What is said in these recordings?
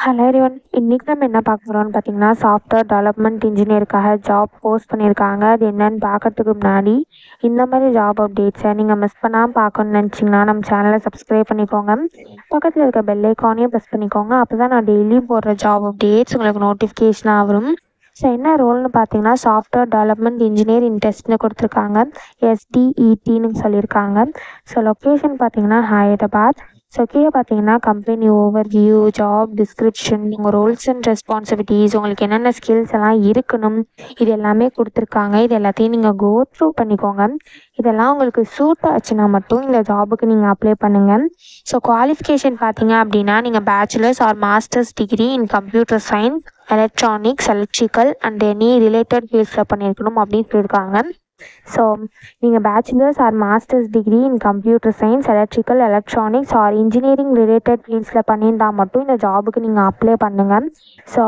Hello everyone. இன்னைக்கு நம்ம என்ன பார்க்க போகிறோம்னு பார்த்தீங்கன்னா, சாஃப்ட்வேர் டெவலப்மெண்ட் இன்ஜினியருக்காக ஜாப் போஸ்ட் பண்ணியிருக்காங்க. அது என்னன்னு பார்க்கறதுக்கு முன்னாடி இந்த மாதிரி ஜாப் அப்டேட்ஸை நீங்கள் மிஸ் பண்ணாமல் பார்க்கணும்னு நினச்சிங்கன்னா நம்ம சேனலை சப்ஸ்கிரைப் பண்ணிக்கோங்க. பக்கத்தில் இருக்க பெல் ஐக்கானையும் ப்ரெஸ் பண்ணிக்கோங்க. அப்போ தான் நான் டெய்லியும் போடுற ஜாப் அப்டேட்ஸ் உங்களுக்கு நோட்டிஃபிகேஷனாக வரும். ஸோ என்ன ரோல்னு பார்த்தீங்கன்னா, சாஃப்ட்வேர் டெவலப்மெண்ட் இன்ஜினியர் இன் டெஸ்ட்னு கொடுத்துருக்காங்க. SDETன்னு சொல்லியிருக்காங்க. ஸோ லொக்கேஷன் பார்த்தீங்கன்னா ஹைதராபாத். ஸோ கீழே பார்த்தீங்கன்னா கம்பெனி ஓவர்வியூ, ஜாப் டிஸ்கிரிப்ஷன், உங்கள் ரோல்ஸ் அண்ட் ரெஸ்பான்சிபிலிட்டிஸ், உங்களுக்கு என்னென்ன ஸ்கில்ஸ் எல்லாம் இருக்கணும், இது எல்லாமே கொடுத்துருக்காங்க. இது எல்லாத்தையும் நீங்கள் கோ த்ரூ பண்ணிக்கோங்க. இதெல்லாம் உங்களுக்கு சூட் ஆச்சுன்னா மட்டும் இந்த ஜாபுக்கு நீங்கள் அப்ளை பண்ணுங்கள். ஸோ குவாலிஃபிகேஷன் பார்த்தீங்க அப்படின்னா, நீங்கள் bachelors or masters degree in computer science, electronics, electrical and any related ஃபீல்ட்ஸில் பண்ணியிருக்கணும் அப்படின்னு சொல்லியிருக்காங்க. ஸோ நீங்கள் bachelors or masters degree in computer science, electrical, electronics or engineering related ஃபீல்ட்ஸில் பண்ணியிருந்தால் மட்டும் இந்த ஜாபுக்கு நீங்கள் அப்ளை பண்ணுங்கள். ஸோ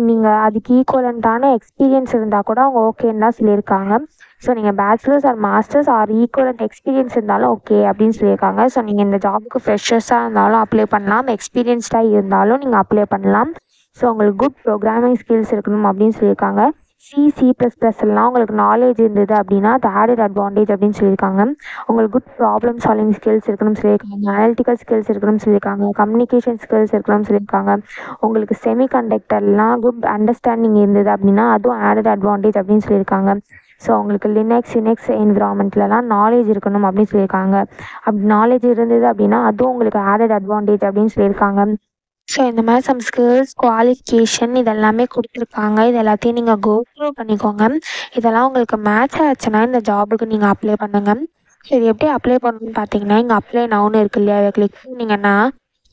நீங்கள் அதுக்கு ஈக்குவலண்ட்டான எக்ஸ்பீரியன்ஸ் இருந்தால் கூட அவங்க ஓகேன்னு தான் சொல்லியிருக்காங்க. ஸோ நீங்கள் bachelors or masters or equivalent experience இருந்தாலும் ஓகே அப்படின்னு சொல்லியிருக்காங்க. ஸோ நீங்கள் இந்த ஜாபுக்கு ஃப்ரெஷர்ஸாக இருந்தாலும் அப்ளை பண்ணலாம், எக்ஸ்பீரியன்ஸ்டாக இருந்தாலும் நீங்கள் அப்ளை பண்ணலாம். ஸோ உங்களுக்கு குட் ப்ரோக்ராமிங் ஸ்கில்ஸ் இருக்கணும் அப்படின்னு சொல்லியிருக்காங்க. C++ எல்லாம் உங்களுக்கு நாலேஜ் இருந்தது அப்படின்னா அது ஆடட் அட்வான்டேஜ் அப்படின்னு சொல்லியிருக்காங்க. உங்களுக்கு குட் ப்ராப்ளம் சால்விங் ஸ்கில்ஸ் இருக்கணும்னு சொல்லியிருக்காங்க. அனாலிட்டிக்கல் ஸ்கில்ஸ் இருக்கணும்னு சொல்லியிருக்காங்க. கம்யூனிகேஷன் ஸ்கில்ஸ் இருக்கணும்னு சொல்லியிருக்காங்க. உங்களுக்கு செமிகண்டக்டர்லாம் குட் அண்டர்ஸ்டாண்டிங் இருந்தது அப்படின்னா அதுவும் ஆடட் அட்வான்டேஜ் அப்படின்னு சொல்லியிருக்காங்க. ஸோ உங்களுக்கு லினக்ஸ் என்விரான்மெண்ட்லலாம் நாலேஜ் இருக்கணும் அப்படின்னு சொல்லியிருக்காங்க. அப்படி நாலேஜ் இருந்தது அப்படின்னா அதுவும் உங்களுக்கு ஆடட் அட்வான்டேஜ் அப்படின்னு சொல்லியிருக்காங்க. ஸோ இந்த மாதிரி சம் ஸ்கில்ஸ், குவாலிஃபிகேஷன் இதெல்லாமே கொடுத்துருக்காங்க. இது எல்லாத்தையும் நீங்கள் கோ த்ரூ பண்ணிக்கோங்க. இதெல்லாம் உங்களுக்கு மேட்ச் ஆச்சுன்னா இந்த ஜாபுக்கு நீங்கள் அப்ளை பண்ணுங்கள். ஸோ இது எப்படி அப்ளை பண்ணணும்னு பார்த்தீங்கன்னா, இங்கே அப்ளை நவுன்னு இருக்கு இல்லையா, இதை கிளிக் பண்ணிங்கன்னா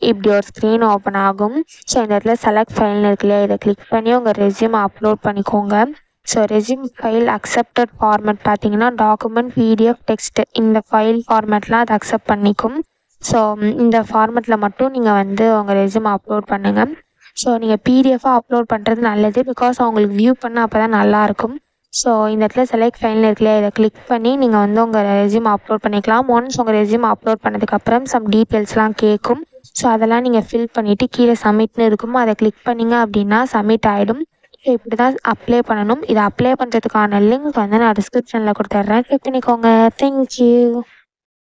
இப்படி ஒரு ஸ்க்ரீன் ஓப்பன் ஆகும். ஸோ இந்த இடத்துல செலக்ட் ஃபைல்னு இருக்கு இல்லையா, இதை கிளிக் பண்ணி உங்கள் ரெஸ்யூமை அப்லோட் பண்ணிக்கோங்க. So resume file accepted format பார்த்தீங்கன்னா டாக்குமெண்ட், PDF, டெக்ஸ்ட் இந்த ஃபைல் ஃபார்மேட்லாம் அதை அக்செப்ட் பண்ணிக்கும். ஸோ இந்த ஃபார்மேட்டில் மட்டும் நீங்கள் உங்கள் ரெஸ்யூமை அப்லோட் பண்ணுங்கள். ஸோ நீங்கள் PDF-ஆக அப்லோட் பண்ணுறது நல்லது, பிகாஸ் அவங்களுக்கு வியூ பண்ண அப்போ தான் நல்லாயிருக்கும். ஸோ இந்த இடத்துல செலக்ட் ஃபைல்னு இருக்குல்லையா, இதை கிளிக் பண்ணி நீங்கள் உங்கள் ரெஸ்யூமை அப்லோட் பண்ணிக்கலாம். ஒன்ஸ் உங்கள் ரெஸ்யூமை அப்லோட் பண்ணதுக்கப்புறம் சம் டீட்டெயில்ஸ்லாம் கேட்கும். ஸோ அதெல்லாம் நீங்கள் ஃபில் பண்ணிவிட்டு கீழே சப்மிட்னு இருக்கும், அதை கிளிக் பண்ணிங்க அப்படின்னா சப்மிட் ஆகிடும். ஸோ இப்படி தான் அப்ளை பண்ணணும். இதை அப்ளை பண்ணுறதுக்கான லிங்க் நான் டிஸ்கிரிப்ஷனில் கொடுத்துட்றேன், கிளிக் பண்ணிக்கோங்க. தேங்க்யூ.